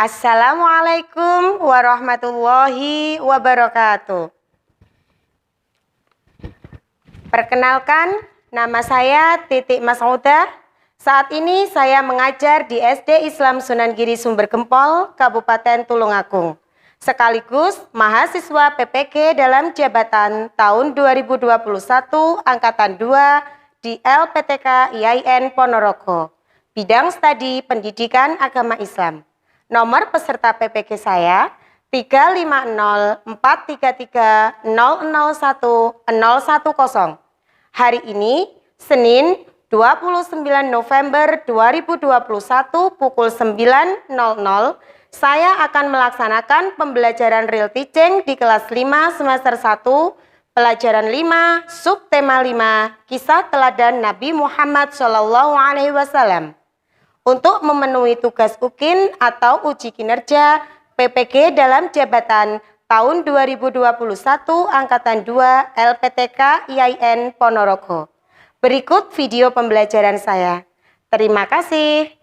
Assalamualaikum warahmatullahi wabarakatuh. Perkenalkan, nama saya Titik Mas'udah. Saat ini saya mengajar di SD Islam Sunan Giri Sumber Gempol, Kabupaten Tulungagung. Sekaligus mahasiswa PPG dalam jabatan tahun 2021 Angkatan 2 di LPTK IAIN Ponorogo. Bidang studi Pendidikan Agama Islam. Nomor peserta PPG saya 35043300110. Hari ini Senin 29 November 2021 pukul 9.00 saya akan melaksanakan pembelajaran real teaching di kelas 5 semester 1 pelajaran 5 subtema 5 kisah teladan Nabi Muhammad SAW. Untuk memenuhi tugas UKIN atau uji kinerja PPG dalam jabatan tahun 2021 Angkatan 2 LPTK IAIN Ponorogo. Berikut video pembelajaran saya. Terima kasih.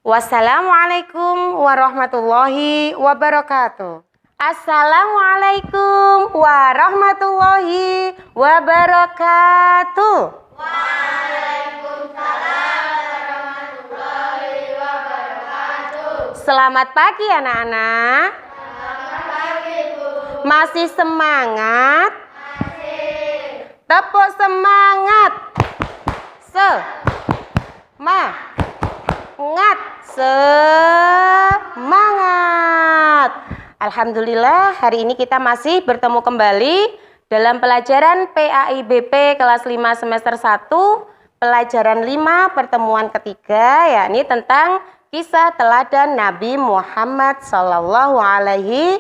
Wassalamualaikum warahmatullahi wabarakatuh. Assalamualaikum warahmatullahi wabarakatuh. Waalaikumsalam. Selamat pagi anak-anak. Selamat pagi, Bu. Masih semangat? Masih. Tepuk semangat. Semangat. Alhamdulillah hari ini kita masih bertemu kembali dalam pelajaran PAIBP kelas 5 semester 1 pelajaran 5 pertemuan ketiga, yakni tentang kisah teladan Nabi Muhammad Sallallahu Alaihi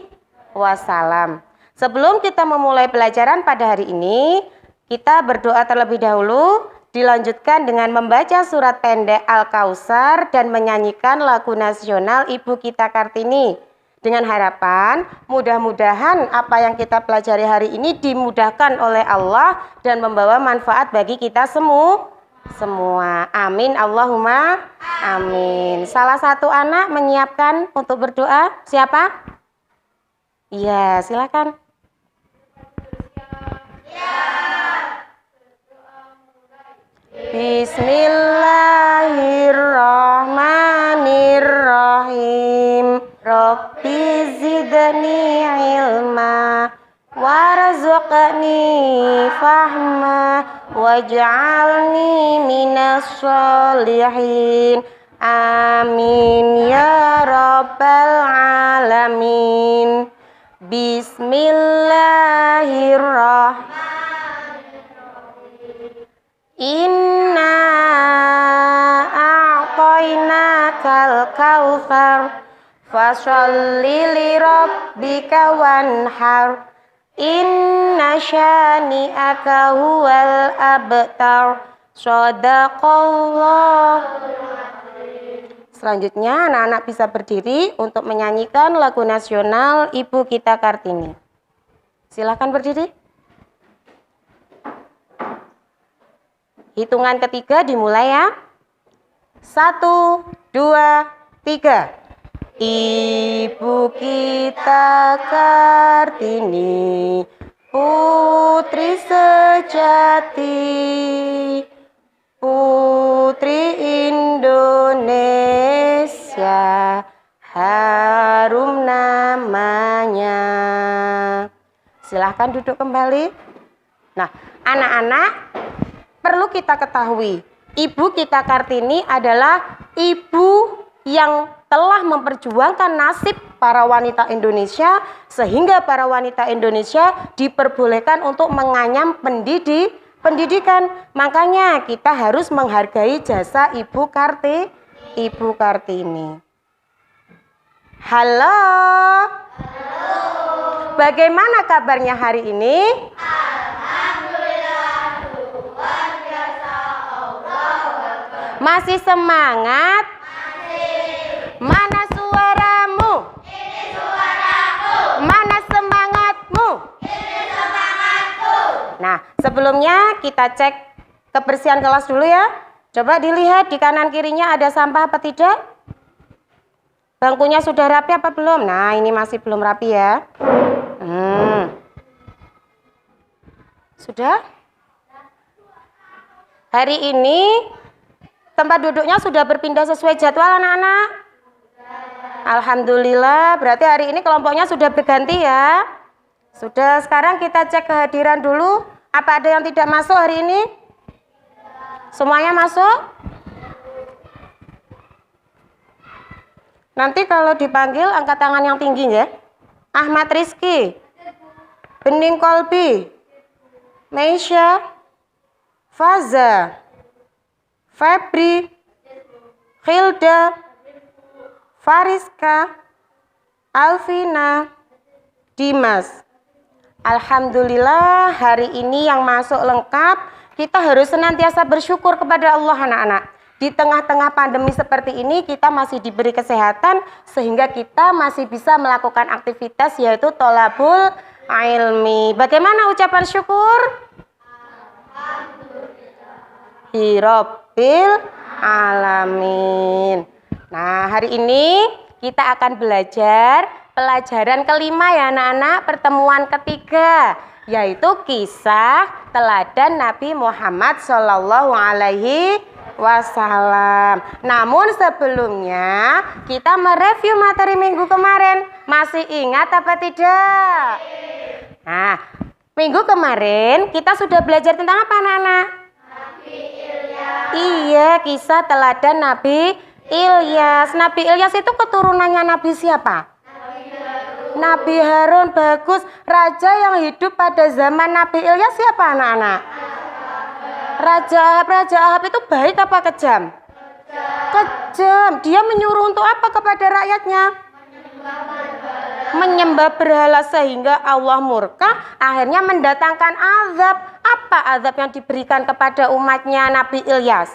Wasallam. Sebelum kita memulai pelajaran pada hari ini, kita berdoa terlebih dahulu, dilanjutkan dengan membaca surat pendek Al-Kautsar dan menyanyikan lagu nasional Ibu kita Kartini. Dengan harapan, mudah-mudahan apa yang kita pelajari hari ini dimudahkan oleh Allah dan membawa manfaat bagi kita semua. Amin Allahumma amin. Salah satu anak menyiapkan untuk berdoa. Siapa? Iya, silakan. Bismillahirrahmanirrahim. Rabbi zidni ilma warzuqni fahma waj'alni minas sholihin. Amin ya rabbal alamin. Bismillahirrahmanirrahim. Inna a'tainakal kautsar fasholli li rabbika wanhar. Inna syani'aka huwal abtar. Shadaqallah. Selanjutnya anak-anak bisa berdiri untuk menyanyikan lagu nasional Ibu kita Kartini. Silakan berdiri. Hitungan ketiga dimulai ya. 1, 2, 3. Ibu kita Kartini, putri sejati, putri Indonesia, harum namanya. Silahkan duduk kembali. Nah, anak-anak, perlu kita ketahui, Ibu kita Kartini adalah ibu yang telah memperjuangkan nasib para wanita Indonesia sehingga para wanita Indonesia diperbolehkan untuk menganyam pendidikan. Makanya kita harus menghargai jasa Ibu Kartini. Halo. Bagaimana kabarnya hari ini? Alhamdulillah, luar biasa. Masih semangat? Mana suaramu? Ini suaraku. Mana semangatmu? Ini semangatku. Nah, sebelumnya kita cek kebersihan kelas dulu ya. Coba dilihat di kanan kirinya ada sampah apa tidak? Bangkunya sudah rapi apa belum? Nah, ini masih belum rapi ya. Sudah? Hari ini tempat duduknya sudah berpindah sesuai jadwal anak-anak? Alhamdulillah, berarti hari ini kelompoknya sudah berganti ya. Sudah, sekarang kita cek kehadiran dulu. Apa ada yang tidak masuk hari ini? Semuanya masuk? Nanti kalau dipanggil angkat tangan yang tinggi ya. Ahmad Rizky, Bening Kolbi, Meisha, Faza, Febri, Hilda, Fariska, Alvina, Dimas. Alhamdulillah, hari ini yang masuk lengkap. Kita harus senantiasa bersyukur kepada Allah anak-anak. Di tengah-tengah pandemi seperti ini kita masih diberi kesehatan sehingga kita masih bisa melakukan aktivitas yaitu tholabul ilmi. Bagaimana ucapan syukur? Hirobbil alamin. Nah, hari ini kita akan belajar pelajaran kelima ya anak-anak, pertemuan ketiga, yaitu kisah teladan Nabi Muhammad Shallallahu Alaihi Wasallam. Namun sebelumnya kita mereview materi minggu kemarin. Masih ingat apa tidak? Nah, minggu kemarin kita sudah belajar tentang apa anak-anak? Nabi Ilyas. Iya, kisah teladan Nabi Ilyas. Nabi Ilyas itu keturunannya Nabi siapa? Nabi Harun. Bagus. Raja yang hidup pada zaman Nabi Ilyas siapa anak-anak? Raja Ahab itu baik apa kejam? Kejam. Dia menyuruh untuk apa kepada rakyatnya? Menyembah berhala sehingga Allah murka, akhirnya mendatangkan azab. Apa azab yang diberikan kepada umatnya Nabi Ilyas?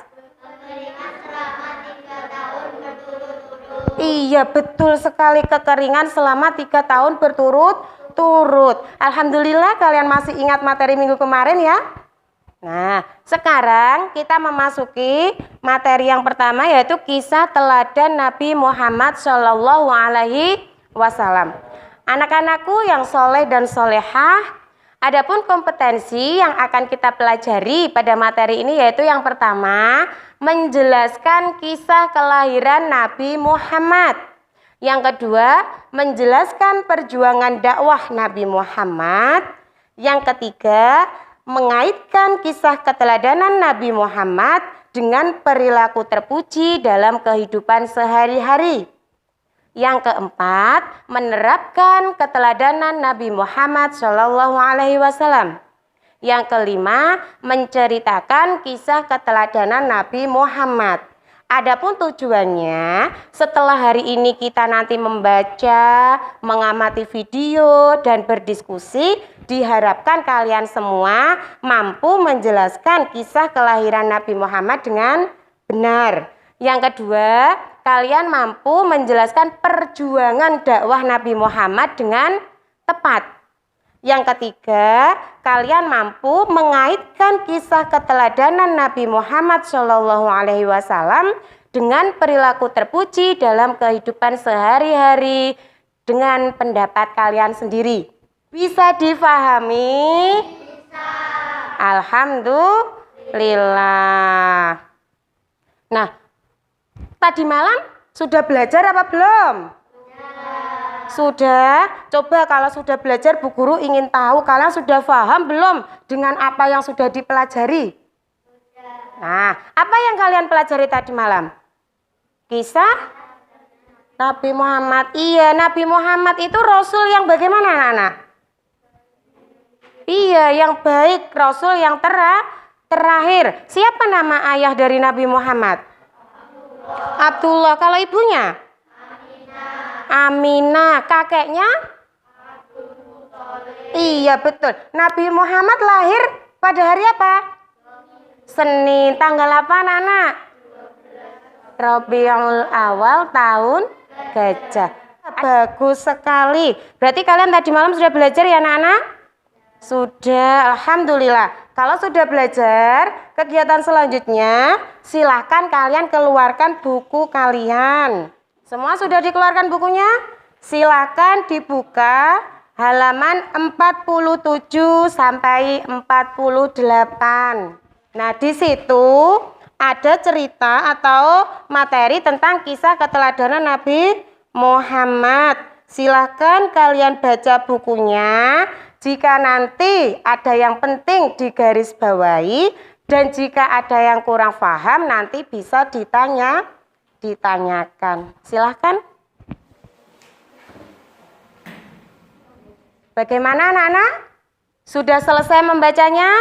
Iya, betul sekali, kekeringan selama 3 tahun berturut-turut. Alhamdulillah kalian masih ingat materi minggu kemarin ya. Nah, sekarang kita memasuki materi yang pertama yaitu kisah teladan Nabi Muhammad Shallallahu Alaihi Wasallam. Anak-anakku yang soleh dan solehah, adapun kompetensi yang akan kita pelajari pada materi ini yaitu yang pertama, menjelaskan kisah kelahiran Nabi Muhammad. Yang kedua, menjelaskan perjuangan dakwah Nabi Muhammad. Yang ketiga, mengaitkan kisah keteladanan Nabi Muhammad dengan perilaku terpuji dalam kehidupan sehari-hari. Yang keempat, menerapkan keteladanan Nabi Muhammad Shallallahu Alaihi Wasallam. Yang kelima, menceritakan kisah keteladanan Nabi Muhammad. Adapun tujuannya, setelah hari ini kita nanti membaca, mengamati video, dan berdiskusi, diharapkan kalian semua mampu menjelaskan kisah kelahiran Nabi Muhammad dengan benar. Yang kedua, kalian mampu menjelaskan perjuangan dakwah Nabi Muhammad dengan tepat. Yang ketiga, kalian mampu mengaitkan kisah keteladanan Nabi Muhammad Shallallahu Alaihi Wasallam dengan perilaku terpuji dalam kehidupan sehari-hari dengan pendapat kalian sendiri. Bisa difahami? Bisa. Alhamdulillah. Nah, tadi malam sudah belajar apa belum? Sudah. Coba kalau sudah belajar, Bu Guru ingin tahu kalian sudah paham belum dengan apa yang sudah dipelajari? Nah, apa yang kalian pelajari tadi malam? Kisah Nabi Muhammad. Iya, Nabi Muhammad itu Rasul yang bagaimana anak-anak? Iya, yang baik, Rasul yang terakhir. Siapa nama ayah dari Nabi Muhammad? Abdullah. Kalau ibunya? Aminah. Kakeknya? Iya, betul. Nabi Muhammad lahir pada hari apa? Senin. Tanggal apa anak-anak? Rabiul Awal tahun Gajah. Bagus sekali. Berarti kalian tadi malam sudah belajar ya anak-anak? Sudah, alhamdulillah. Kalau sudah belajar, kegiatan selanjutnya silahkan kalian keluarkan buku kalian. Semua sudah dikeluarkan bukunya? Silakan dibuka halaman 47 sampai 48. Nah, di situ ada cerita atau materi tentang kisah keteladanan Nabi Muhammad. Silakan kalian baca bukunya. Jika nanti ada yang penting digarisbawahi dan jika ada yang kurang paham nanti bisa ditanyakan. Silakan. Bagaimana anak-anak? Sudah selesai membacanya?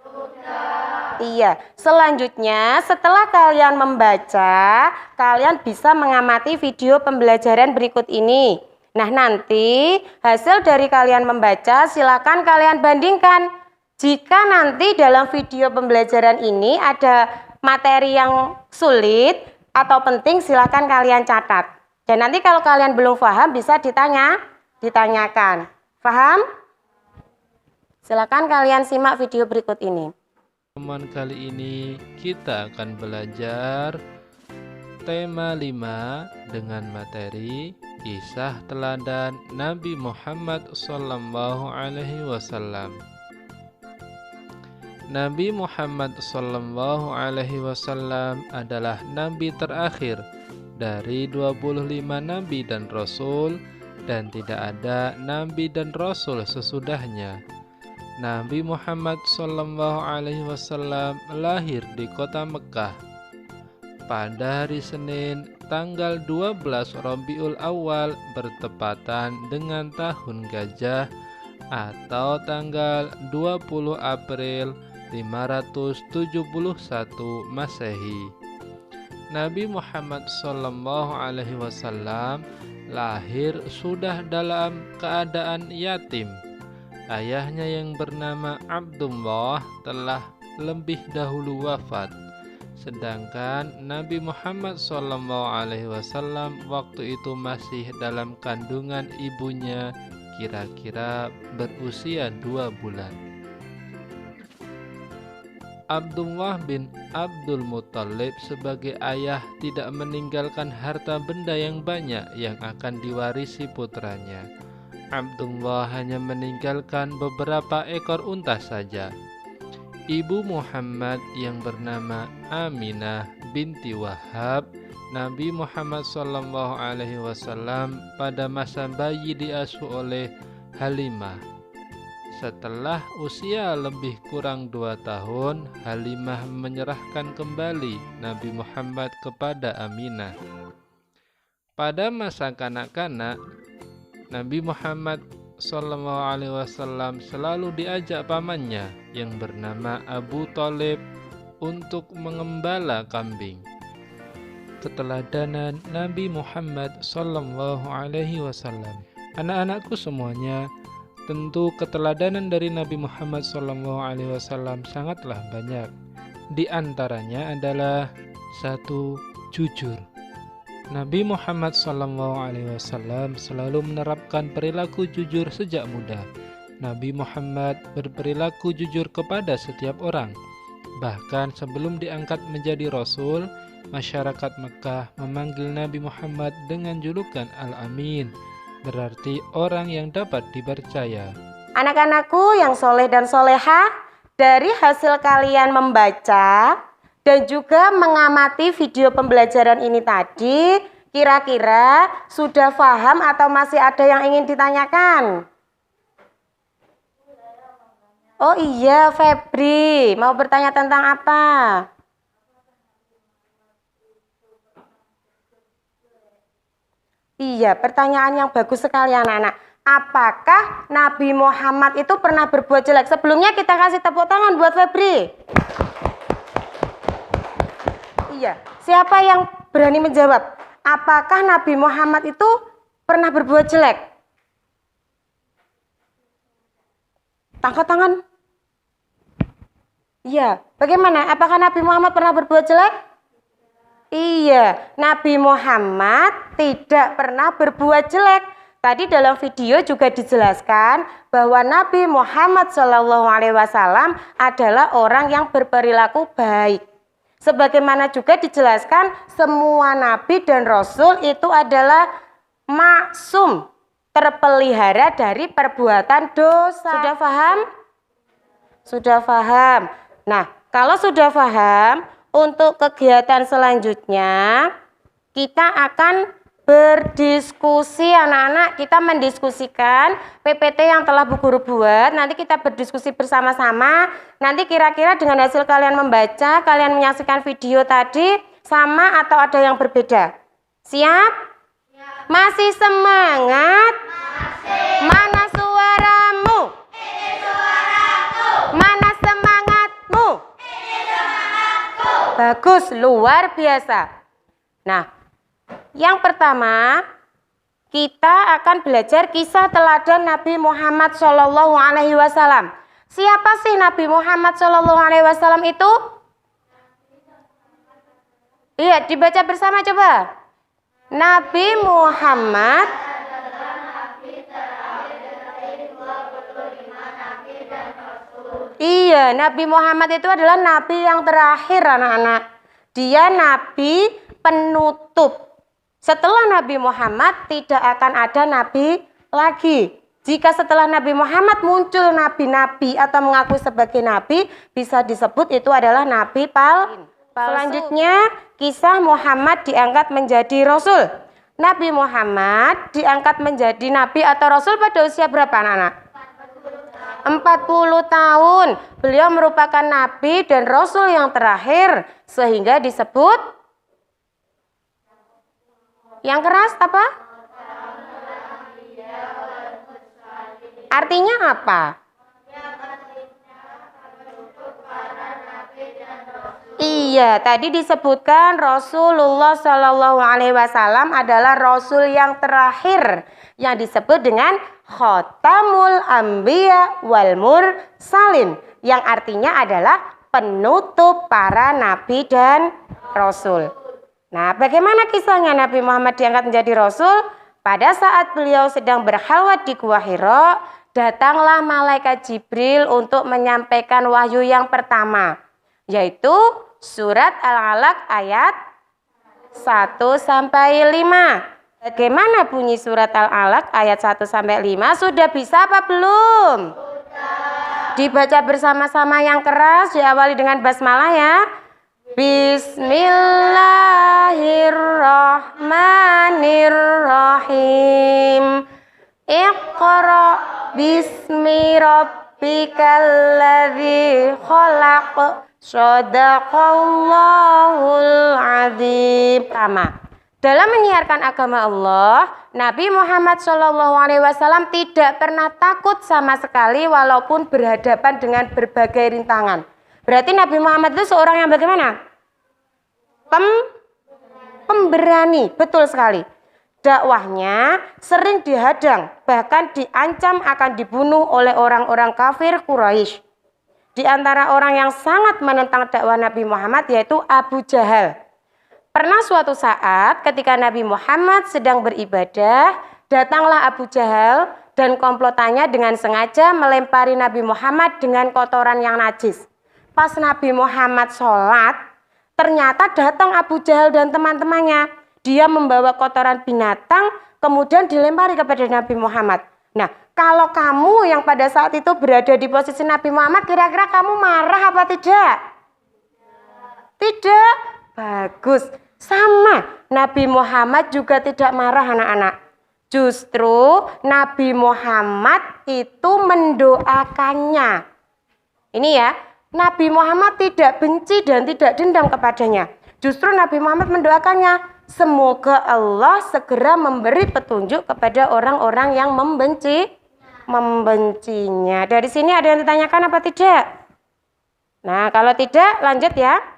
Sudah. Iya. Selanjutnya setelah kalian membaca, kalian bisa mengamati video pembelajaran berikut ini. Nah, nanti hasil dari kalian membaca silakan kalian bandingkan. Jika nanti dalam video pembelajaran ini ada materi yang sulit atau penting silakan kalian catat. Dan nanti kalau kalian belum paham bisa ditanyakan. Paham? Silakan kalian simak video berikut ini. Teman kali ini kita akan belajar tema 5 dengan materi kisah teladan Nabi Muhammad Sallallahu Alaihi Wasallam. Nabi Muhammad Sallallahu Alaihi Wasallam adalah nabi terakhir dari 25 nabi dan rasul dan tidak ada nabi dan rasul sesudahnya. Nabi Muhammad Sallallahu Alaihi Wasallam lahir di kota Mekah pada hari Senin tanggal 12 Rabiul Awal bertepatan dengan tahun gajah atau tanggal 20 April 571 Masehi. Nabi Muhammad Sallallahu Alaihi Wasallam lahir sudah dalam keadaan yatim. Ayahnya yang bernama Abdullah telah lebih dahulu wafat. Sedangkan Nabi Muhammad SAW waktu itu masih dalam kandungan ibunya, kira-kira berusia 2 bulan. Abdullah bin Abdul Muttalib sebagai ayah tidak meninggalkan harta benda yang banyak yang akan diwarisi putranya. Abdullah hanya meninggalkan beberapa ekor unta saja. Ibu Muhammad yang bernama Aminah binti Wahab, Nabi Muhammad SAW pada masa bayi diasuh oleh Halimah. Setelah usia lebih kurang 2 tahun, Halimah menyerahkan kembali Nabi Muhammad kepada Aminah. Pada masa kanak-kanak, Nabi Muhammad SAW selalu diajak pamannya yang bernama Abu Thalib untuk mengembala kambing. Keteladanan Nabi Muhammad SAW. Anak-anakku semuanya, tentu keteladanan dari Nabi Muhammad SAW sangatlah banyak. Di antaranya adalah 1. Jujur. Nabi Muhammad SAW selalu menerapkan perilaku jujur sejak muda. Nabi Muhammad berperilaku jujur kepada setiap orang. Bahkan sebelum diangkat menjadi Rasul, masyarakat Mekah memanggil Nabi Muhammad dengan julukan Al-Amin, berarti orang yang dapat dipercaya. Anak-anakku yang soleh dan soleha, dari hasil kalian membaca dan juga mengamati video pembelajaran ini tadi, kira-kira sudah paham atau masih ada yang ingin ditanyakan? Oh iya, Febri, mau bertanya tentang apa? Iya, pertanyaan yang bagus sekali anak-anak. Apakah Nabi Muhammad itu pernah berbuat jelek? Sebelumnya kita kasih tepuk tangan buat Febri. Iya, siapa yang berani menjawab? Apakah Nabi Muhammad itu pernah berbuat jelek? Angkat tangan. Iya, bagaimana? Apakah Nabi Muhammad pernah berbuat jelek? Iya, Nabi Muhammad tidak pernah berbuat jelek. Tadi dalam video juga dijelaskan bahwa Nabi Muhammad SAW adalah orang yang berperilaku baik. Sebagaimana juga dijelaskan semua nabi dan rasul itu adalah maksum, terpelihara dari perbuatan dosa. Sudah paham? Sudah paham. Nah, kalau sudah paham, untuk kegiatan selanjutnya kita akan berdiskusi anak-anak. Kita mendiskusikan PPT yang telah Bu Guru buat. Nanti kita berdiskusi bersama-sama. Nanti kira-kira dengan hasil kalian membaca, kalian menyaksikan video tadi sama atau ada yang berbeda? Siap? Masih semangat? Mana suaramu? Ini suaraku. Mana semangatmu? Ini semangatku. Bagus, luar biasa. Nah, yang pertama, kita akan belajar kisah teladan Nabi Muhammad SAW. Siapa sih Nabi Muhammad SAW itu? Iya, dibaca bersama coba. Nabi Muhammad Iya, Nabi Muhammad itu adalah Nabi yang terakhir anak-anak. Dia Nabi penutup. Setelah Nabi Muhammad tidak akan ada Nabi lagi. Jika setelah Nabi Muhammad muncul nabi-nabi atau mengaku sebagai nabi, bisa disebut itu adalah Nabi palsu. Selanjutnya, kisah Muhammad diangkat menjadi Rasul. Nabi Muhammad diangkat menjadi Nabi atau Rasul pada usia berapa anak-anak? 40 tahun. Beliau merupakan Nabi dan Rasul yang terakhir. Sehingga disebut yang keras apa? Artinya apa? Iya, tadi disebutkan Rasulullah Shallallahu Alaihi Wasallam adalah Rasul yang terakhir yang disebut dengan Khotamul Anbiya wal Mursalin, yang artinya adalah penutup para nabi dan rasul. Nah, bagaimana kisahnya Nabi Muhammad diangkat menjadi Rasul? Pada saat beliau sedang berkhalwat di Gua Hira, datanglah malaikat Jibril untuk menyampaikan wahyu yang pertama, yaitu surat Al-Alaq ayat 1-5. Bagaimana bunyi surat Al-Alaq ayat 1-5? Sudah bisa apa belum? Sudah. Dibaca bersama-sama yang keras, diawali dengan basmalah ya. Bismillahirrahmanirrahim. Iqra bismi rabbikal ladzi khalaq. Shadaqallahul adzim. Dalam menyiarkan agama Allah, Nabi Muhammad SAW tidak pernah takut sama sekali walaupun berhadapan dengan berbagai rintangan. Berarti Nabi Muhammad itu seorang yang bagaimana? Pemberani, betul sekali. Dakwahnya sering dihadang, bahkan diancam akan dibunuh oleh orang-orang kafir Quraisy. Di antara orang yang sangat menentang dakwah Nabi Muhammad yaitu Abu Jahal. Pernah suatu saat ketika Nabi Muhammad sedang beribadah, datanglah Abu Jahal dan komplotannya dengan sengaja melempari Nabi Muhammad dengan kotoran yang najis. Pas Nabi Muhammad sholat, ternyata datang Abu Jahal dan teman-temannya. Dia membawa kotoran binatang, kemudian dilempari kepada Nabi Muhammad. Nah, kalau kamu yang pada saat itu berada di posisi Nabi Muhammad, kira-kira kamu marah apa tidak? Tidak. Bagus. Sama, Nabi Muhammad juga tidak marah anak-anak. Justru Nabi Muhammad itu mendoakannya. Ini ya, Nabi Muhammad tidak benci dan tidak dendam kepadanya. Justru Nabi Muhammad mendoakannya, semoga Allah segera memberi petunjuk kepada orang-orang yang membencinya. Dari sini ada yang ditanyakan apa tidak? Nah, kalau tidak lanjut ya.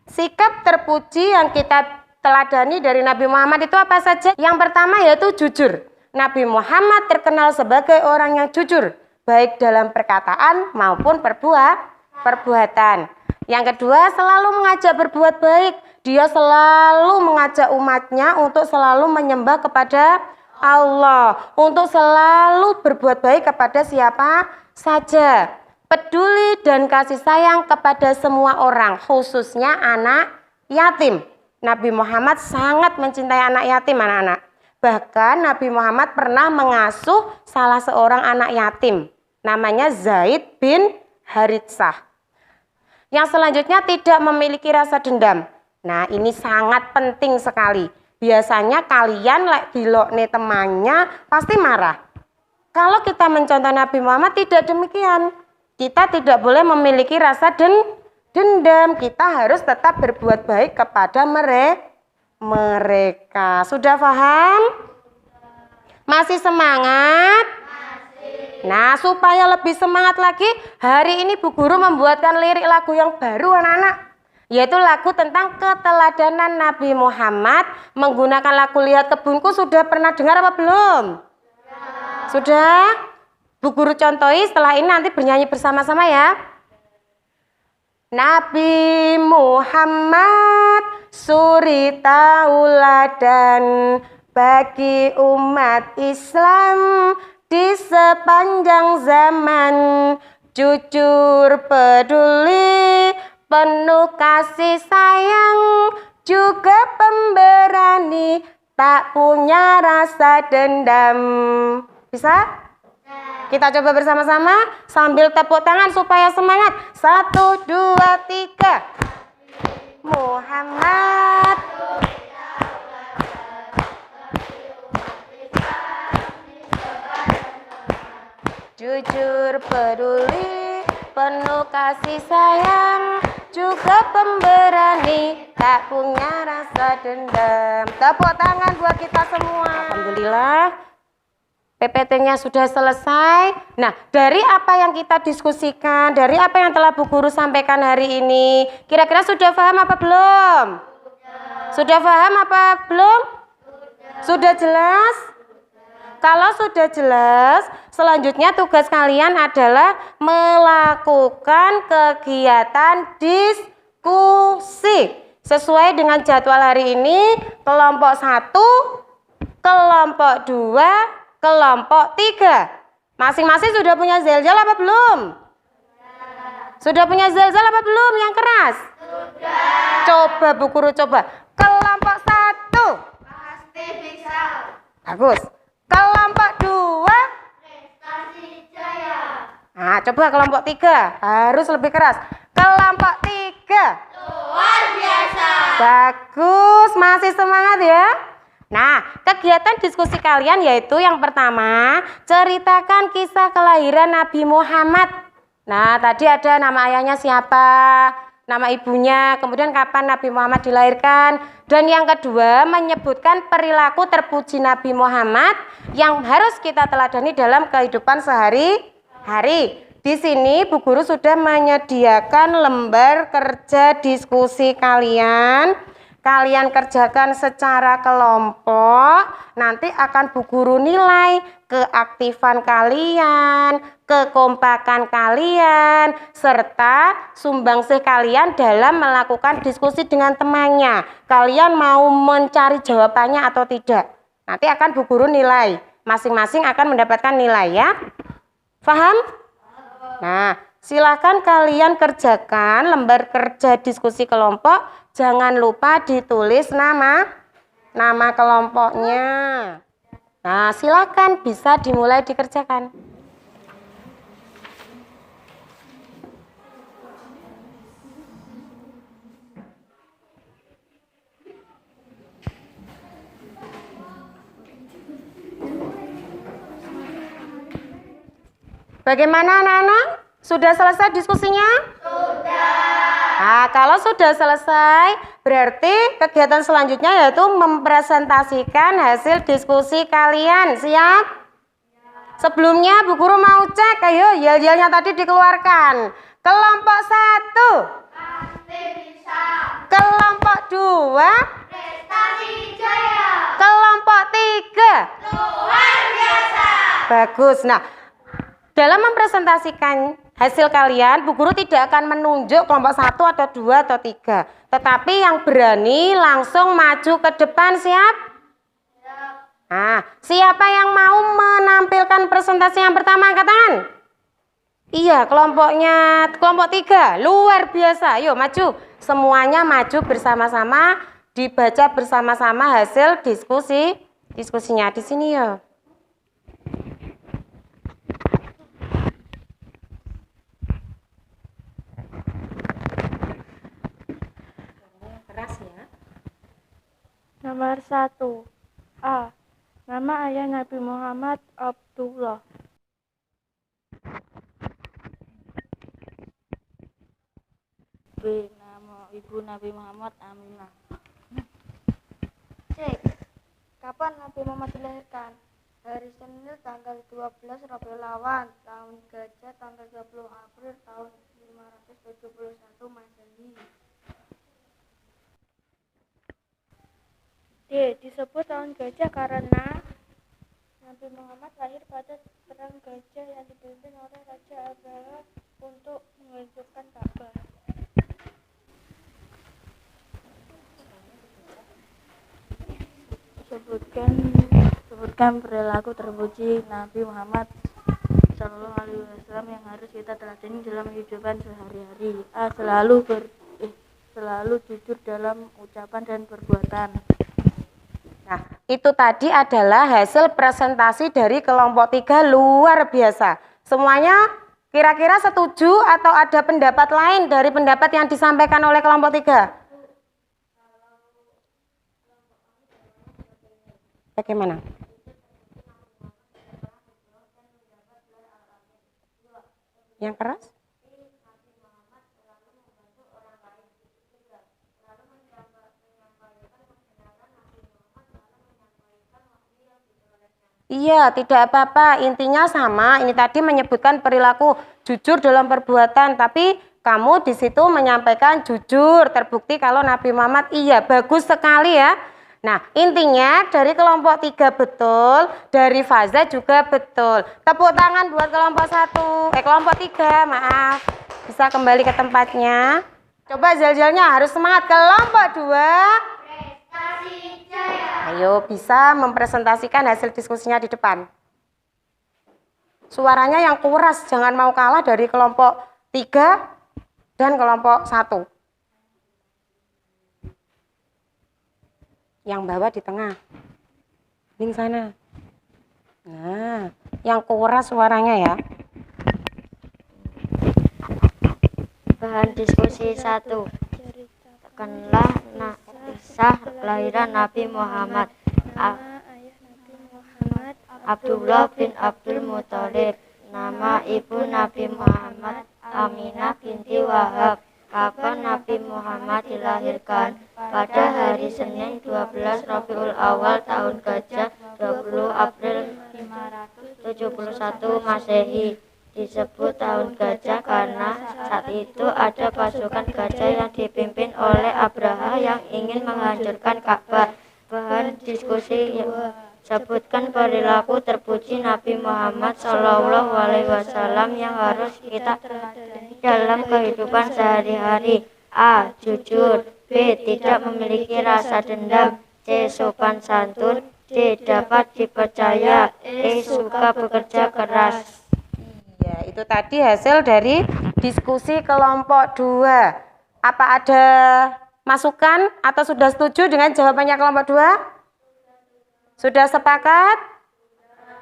Sikap terpuji yang kita teladani dari Nabi Muhammad itu apa saja? Yang pertama yaitu jujur. Nabi Muhammad terkenal sebagai orang yang jujur, baik dalam perkataan maupun perbuatan. Yang kedua, selalu mengajak berbuat baik. Dia selalu mengajak umatnya untuk selalu menyembah kepada Allah, untuk selalu berbuat baik kepada siapa saja. peduli dan kasih sayang kepada semua orang, khususnya anak yatim. Nabi Muhammad sangat mencintai anak yatim, anak-anak. Bahkan Nabi Muhammad pernah mengasuh salah seorang anak yatim, namanya Zaid bin Haritsah. Yang selanjutnya tidak memiliki rasa dendam. Nah, ini sangat penting sekali. Biasanya kalian lek dilokne temannya pasti marah. Kalau kita mencontoh Nabi Muhammad tidak demikian. Kita tidak boleh memiliki rasa dendam. Kita harus tetap berbuat baik kepada mereka. Sudah paham? Masih semangat? Nah, supaya lebih semangat lagi, hari ini Bu Guru membuatkan lirik lagu yang baru, anak-anak. Yaitu lagu tentang keteladanan Nabi Muhammad menggunakan lagu Lihat Kebunku. Sudah pernah dengar apa belum? Sudah? Bu Guru contohi, setelah ini nanti bernyanyi bersama-sama ya. Nabi Muhammad suri tauladan bagi umat Islam di sepanjang zaman, jujur peduli, penuh kasih sayang, juga pemberani, tak punya rasa dendam. Bisa? Kita coba bersama-sama sambil tepuk tangan supaya semangat. 1, 2, 3. Muhammad jujur peduli, penuh kasih sayang, juga pemberani, tak punya rasa dendam. Tepuk tangan buat kita semua. Alhamdulillah, PPT-nya sudah selesai. Nah, dari apa yang kita diskusikan, dari apa yang telah Bu Guru sampaikan hari ini, kira-kira sudah paham apa belum? Sudah paham apa belum? Sudah jelas? Kalau sudah jelas, selanjutnya tugas kalian adalah melakukan kegiatan diskusi. Sesuai dengan jadwal hari ini, kelompok 1, kelompok 2, kelompok 3. Masing-masing sudah punya zel-zel apa belum? Sudah punya zel-zel apa belum yang keras? Sudah. Coba Bu Guru coba. Kelompok 1. Pasti bisa. Bagus. Kelompok 2. Prestasi jaya. Nah, coba kelompok 3. Harus lebih keras. Kelompok 3. Luar biasa. Bagus, masih semangat ya? Nah, kegiatan diskusi kalian yaitu yang pertama, ceritakan kisah kelahiran Nabi Muhammad. Nah, tadi ada nama ayahnya siapa, nama ibunya, kemudian kapan Nabi Muhammad dilahirkan. Dan yang kedua, menyebutkan perilaku terpuji Nabi Muhammad yang harus kita teladani dalam kehidupan sehari-hari. Di sini Bu Guru sudah menyediakan lembar kerja diskusi kalian. Kalian kerjakan secara kelompok, nanti akan Bu Guru nilai keaktifan kalian, kekompakan kalian, serta sumbangsih kalian dalam melakukan diskusi dengan temannya. Kalian mau mencari jawabannya atau tidak? Nanti akan Bu Guru nilai, masing-masing akan mendapatkan nilai ya. Paham? Nah, silakan kalian kerjakan lembar kerja diskusi kelompok. Jangan lupa ditulis nama kelompoknya. Nah, silakan bisa dimulai dikerjakan. Bagaimana anak-anak? Sudah selesai diskusinya? Sudah. Nah, kalau sudah selesai, berarti kegiatan selanjutnya yaitu mempresentasikan hasil diskusi kalian. Siap? Sebelumnya Bu Guru mau cek, ayo yel-yelnya tadi dikeluarkan. Kelompok 1. Pasti bisa. Kelompok 2. Prestasi jaya. Kelompok 3. Luar biasa. Bagus. Nah, dalam mempresentasikan hasil kalian, Bu Guru tidak akan menunjuk kelompok 1 atau 2 atau 3. Tetapi yang berani langsung maju ke depan, siap? Siap. Nah, siapa yang mau menampilkan presentasi yang pertama, angkat tangan. Iya, kelompok 3, luar biasa. Yuk maju, semuanya maju bersama-sama, dibaca bersama-sama hasil diskusinya di sini ya. Keras ya. Nomor 1. A. Nama ayah Nabi Muhammad Abdullah. B. Nama ibu Nabi Muhammad Aminah. C. Kapan Nabi Muhammad dilahirkan? Hari Senin tanggal 12 Rabiul Awal, tahun Gajah tanggal 20 April tahun 571 Masehi. D. Disebut tahun Gajah karena Nabi Muhammad lahir pada perang Gajah yang dipimpin oleh Raja Abraha untuk menghancurkan Ka'bah. Sebutkan perilaku terpuji Nabi Muhammad Shallallahu Alaihi Wasallam yang harus kita teladani dalam kehidupan sehari-hari. A. Selalu jujur dalam ucapan dan perbuatan. Nah, itu tadi adalah hasil presentasi dari kelompok 3 luar biasa. Semuanya kira-kira setuju atau ada pendapat lain dari pendapat yang disampaikan oleh kelompok 3? Bagaimana? Yang keras? Iya, tidak apa-apa. Intinya sama. Ini tadi menyebutkan perilaku jujur dalam perbuatan, tapi kamu di situ menyampaikan jujur. Terbukti kalau Nabi Muhammad, iya, bagus sekali ya. Nah, intinya dari kelompok 3 betul, dari Faza juga betul. Tepuk tangan buat kelompok 3, maaf. Bisa kembali ke tempatnya. Coba jal-jalnya harus semangat. Kelompok 2. Ayo, bisa mempresentasikan hasil diskusinya di depan. Suaranya yang keras, jangan mau kalah dari kelompok 3 dan kelompok 1. Yang bawah di tengah. Di sana. Nah, yang keras suaranya ya. Bahan diskusi 1. Tekanlah kisah kelahiran Nabi Muhammad. Abdullah bin Abdul Muthalib. Nama ibu Nabi Muhammad Aminah binti Wahab. Kapan Nabi Muhammad dilahirkan? Pada hari Senin 12 Rabiul Awal tahun Gajah 20 April 571 Masehi. Disebut tahun Gajah karena saat itu ada pasukan gajah yang dipimpin oleh Abraha yang ingin menghancurkan Ka'bah. Bahan diskusi sebutkan perilaku terpuji Nabi Muhammad Shallallahu Alaihi Wasallam yang harus kita teladani dalam kehidupan sehari-hari. A. Jujur. B. Tidak memiliki rasa dendam. C. Sopan santun. D. Dapat dipercaya. E. Suka bekerja keras. Ya, itu tadi hasil dari diskusi kelompok 2. Apa ada masukan atau sudah setuju dengan jawabannya kelompok 2? Sudah sepakat?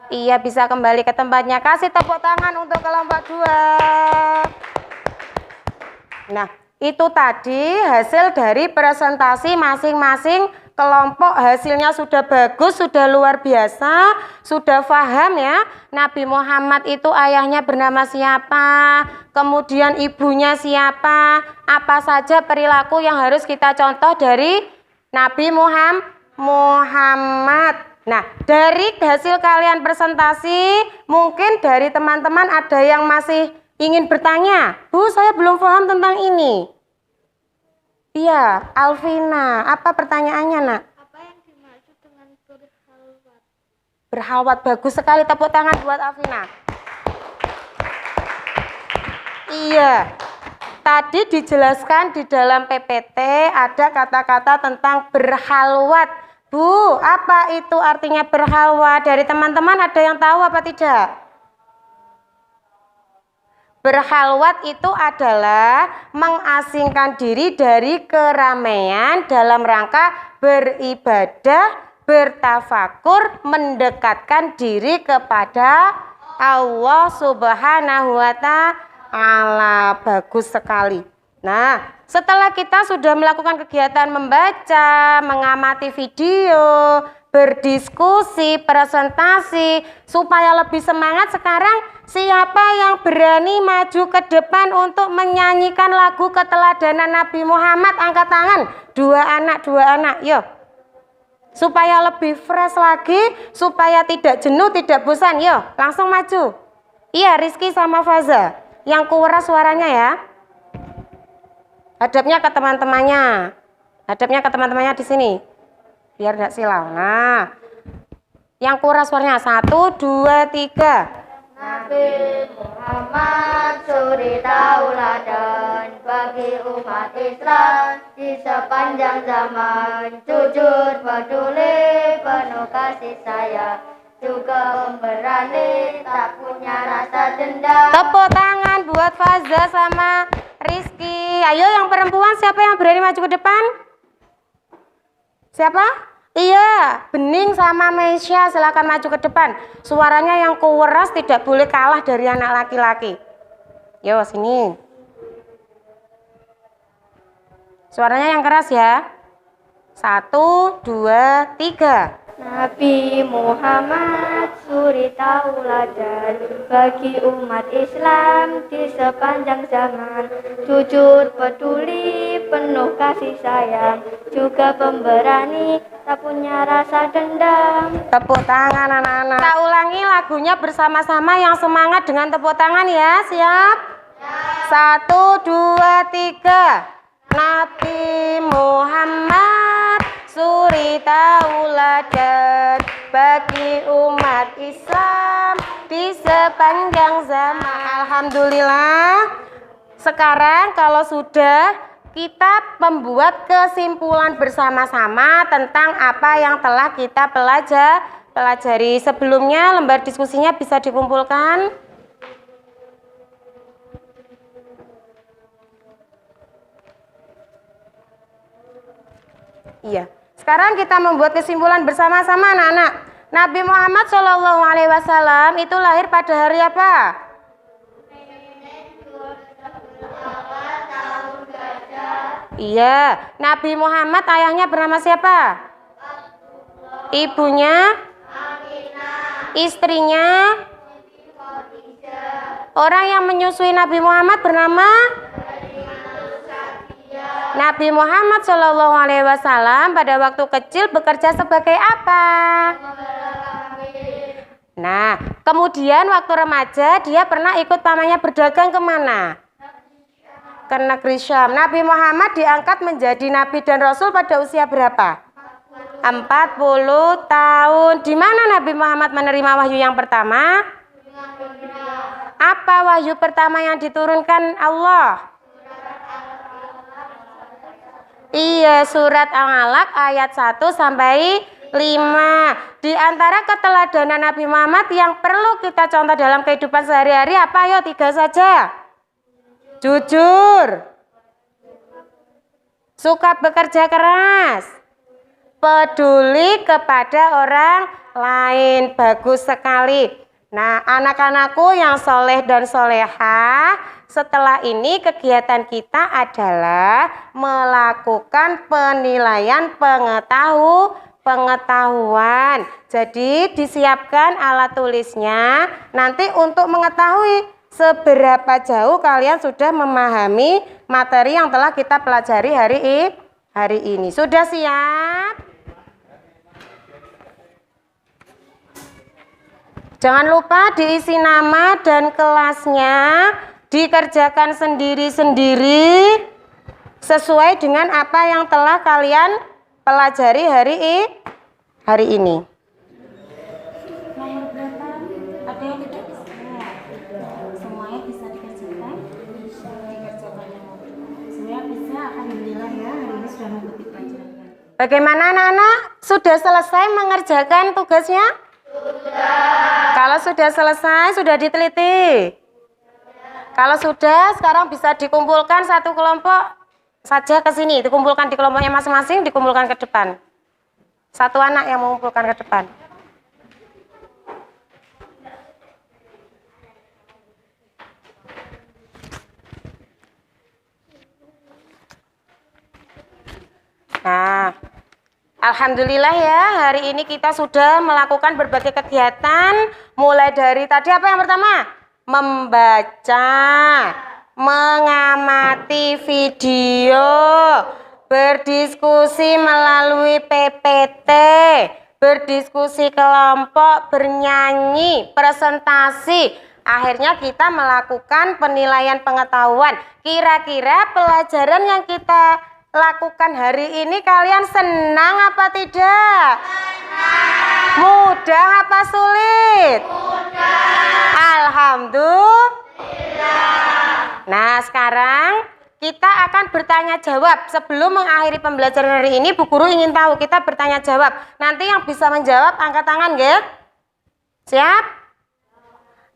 Iya, bisa kembali ke tempatnya. Kasih tepuk tangan untuk kelompok 2. Nah, itu tadi hasil dari presentasi masing-masing kelompok. Hasilnya sudah bagus, sudah luar biasa, sudah paham ya. Nabi Muhammad itu ayahnya bernama siapa, kemudian ibunya siapa, apa saja perilaku yang harus kita contoh dari Nabi Muhammad. Nah, dari hasil kalian presentasi, mungkin dari teman-teman ada yang masih ingin bertanya. Bu, saya belum paham tentang ini. Iya, Alvina, apa pertanyaannya, Nak? Apa yang dimaksud dengan berhalwat? Berhalwat, bagus sekali, tepuk tangan buat Alvina. Iya, tadi dijelaskan di dalam PPT ada kata-kata tentang berhalwat. Bu, apa itu artinya berhalwat? Dari teman-teman ada yang tahu apa tidak? Berhalwat itu adalah mengasingkan diri dari keramaian dalam rangka beribadah, bertafakur, mendekatkan diri kepada Allah Subhanahu wa Ta'ala. Bagus sekali. Nah, setelah kita sudah melakukan kegiatan membaca, mengamati video, berdiskusi, presentasi, supaya lebih semangat, sekarang siapa yang berani maju ke depan untuk menyanyikan lagu keteladanan Nabi Muhammad? Angkat tangan. Dua anak, yuk. Supaya lebih fresh lagi, supaya tidak jenuh, tidak bosan, yuk. Langsung maju. Iya, Rizky sama Faza. Yang kuras suaranya ya. Hadapnya ke teman-temannya. Di sini. Biar tidak silau. Nah, yang kuras suaranya 1, 2, 3. Nabi Muhammad suri tauladan bagi umat Islam di sepanjang zaman, jujur, peduli, penuh kasih sayang, juga pemberani, tak punya rasa dendam. Tepuk tangan buat Faza sama Rizky. Ayo yang perempuan, siapa yang berani maju ke depan? Siapa? Iya, Bening sama Meisya, silakan maju ke depan. Suaranya yang keras, tidak boleh kalah dari anak laki-laki. Yo, sini. Suaranya yang keras ya. 1, 2, 3. Nabi Muhammad suri tauladan bagi umat Islam di sepanjang zaman, jujur, peduli, penuh kasih sayang, juga pemberani, tak punya rasa dendam. Tepuk tangan anak-anak. Kita ulangi lagunya bersama-sama, yang semangat dengan tepuk tangan ya. Siap? 1, 2, 3. Nabi Muhammad suri tauladan bagi umat Islam di sepanjang zaman. Alhamdulillah. Sekarang kalau sudah kita membuat kesimpulan bersama-sama tentang apa yang telah kita pelajari. Sebelumnya lembar diskusinya bisa dikumpulkan. Iya. Sekarang kita membuat kesimpulan bersama-sama anak-anak. Nabi Muhammad SAW itu lahir pada hari apa? Iya. Nabi Muhammad ayahnya bernama siapa? Ibunya? Istrinya? Orang yang menyusui Nabi Muhammad bernama? Nabi Muhammad SAW pada waktu kecil bekerja sebagai apa? Nah, kemudian waktu remaja dia pernah ikut pamannya berdagang kemana? Ke negeri Syam. Nabi Muhammad diangkat menjadi nabi dan rasul pada usia berapa? 40 tahun. Di mana Nabi Muhammad menerima wahyu yang pertama? Apa wahyu pertama yang diturunkan Allah? Iya, surat Al-Alaq ayat 1 sampai 5. Di antara keteladanan Nabi Muhammad yang perlu kita contoh dalam kehidupan sehari-hari apa? Ayo 3 saja. Jujur. Suka bekerja keras. Peduli kepada orang lain. Bagus sekali. Nah, anak-anakku yang soleh dan solehah, setelah ini kegiatan kita adalah melakukan penilaian pengetahuan. Jadi disiapkan alat tulisnya nanti untuk mengetahui seberapa jauh kalian sudah memahami materi yang telah kita pelajari hari ini. Sudah siap? Jangan lupa diisi nama dan kelasnya, dikerjakan sendiri-sendiri sesuai dengan apa yang telah kalian pelajari hari ini. Nomor berapa? Ada yang tidak bisa? Semuanya bisa dikerjakan? Bisa dikerjakan. Semuanya bisa, alhamdulillah ya, hari ini sudah mengikuti pelajaran. Bagaimana anak-anak? Sudah selesai mengerjakan tugasnya? Sudah. Kalau sudah selesai, sudah diteliti? Kalau sudah, sekarang bisa dikumpulkan satu kelompok saja ke sini. Dikumpulkan di kelompoknya masing-masing, dikumpulkan ke depan. Satu anak yang mengumpulkan ke depan. Nah, alhamdulillah ya, hari ini kita sudah melakukan berbagai kegiatan. Mulai dari tadi apa yang pertama? Membaca, mengamati video, berdiskusi melalui PPT, berdiskusi kelompok, bernyanyi, presentasi. Akhirnya kita melakukan penilaian pengetahuan. Kira-kira pelajaran yang kita lakukan hari ini kalian senang apa tidak? Senang. Mudah apa sulit? Mudah. Alhamdulillah. Nah, sekarang kita akan bertanya jawab. Sebelum mengakhiri pembelajaran hari ini, Bu Guru ingin tahu kita bertanya jawab. Nanti yang bisa menjawab angkat tangan, nggih? Siap?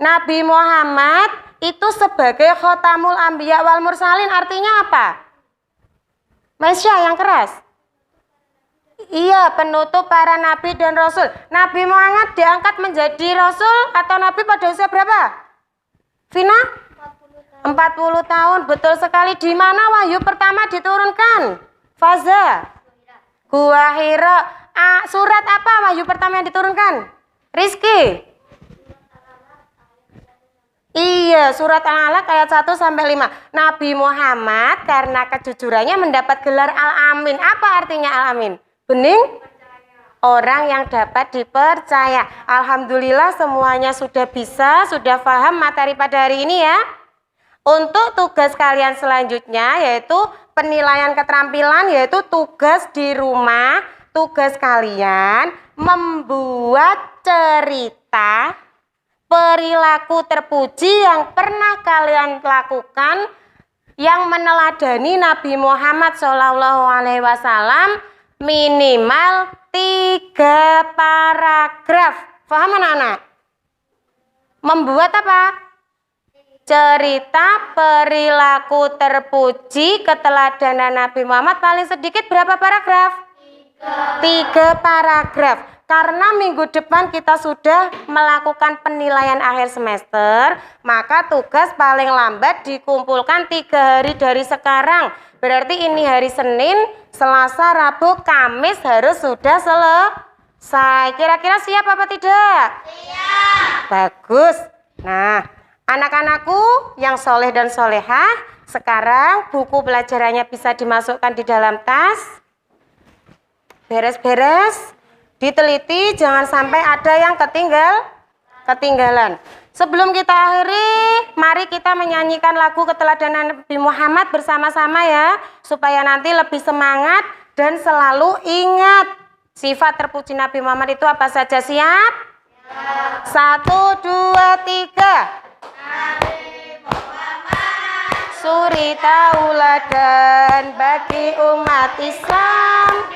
Nabi Muhammad itu sebagai khotamul anbiya wal mursalin artinya apa? Masya yang keras. Iya, penutup para nabi dan rasul. Nabi Muhammad diangkat menjadi rasul atau nabi pada usia berapa? Vina? 40 tahun. Betul sekali. Di mana wahyu pertama diturunkan? Faza. Gua Hira. Surat apa wahyu pertama yang diturunkan? Rizki. Iya, surat Al-Alaq ayat 1 sampai 5. Nabi Muhammad karena kejujurannya mendapat gelar Al-Amin. Apa artinya Al-Amin? Bening? Orang yang dapat dipercaya. Alhamdulillah semuanya sudah bisa, sudah paham materi pada hari ini ya. Untuk tugas kalian selanjutnya yaitu penilaian keterampilan, yaitu tugas di rumah. Tugas kalian membuat cerita perilaku terpuji yang pernah kalian lakukan yang meneladani Nabi Muhammad SAW minimal 3 paragraf. Paham anak-anak? Membuat apa? Cerita perilaku terpuji keteladanan Nabi Muhammad paling sedikit berapa paragraf? 3 paragraf. Karena minggu depan kita sudah melakukan penilaian akhir semester, maka tugas paling lambat dikumpulkan 3 hari dari sekarang. Berarti ini hari Senin, Selasa, Rabu, Kamis harus sudah selesai. Kira-kira siap apa tidak? Siap. Bagus. Nah, anak-anakku yang soleh dan solehah, sekarang buku pelajarannya bisa dimasukkan di dalam tas. Beres-beres. Diteliti, jangan sampai ada yang ketinggalan. Sebelum kita akhiri, mari kita menyanyikan lagu keteladanan Nabi Muhammad bersama-sama ya, supaya nanti lebih semangat dan selalu ingat sifat terpuji Nabi Muhammad itu apa saja. Siap? Ya. 1, 2, 3. Nabi Muhammad suri tauladan bagi umat Islam.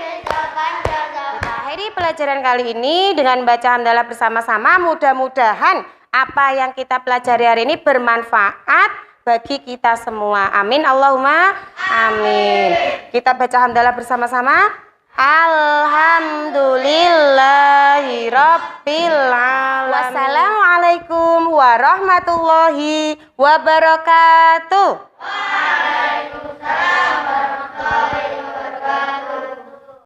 Akhiri pelajaran kali ini dengan baca hamdalah bersama-sama. Mudah-mudahan apa yang kita pelajari hari ini bermanfaat bagi kita semua. Amin. Allahumma amin. Kita baca hamdalah bersama-sama. Alhamdulillahirabbil alamin. Wassalamualaikum warahmatullahi wabarakatuh.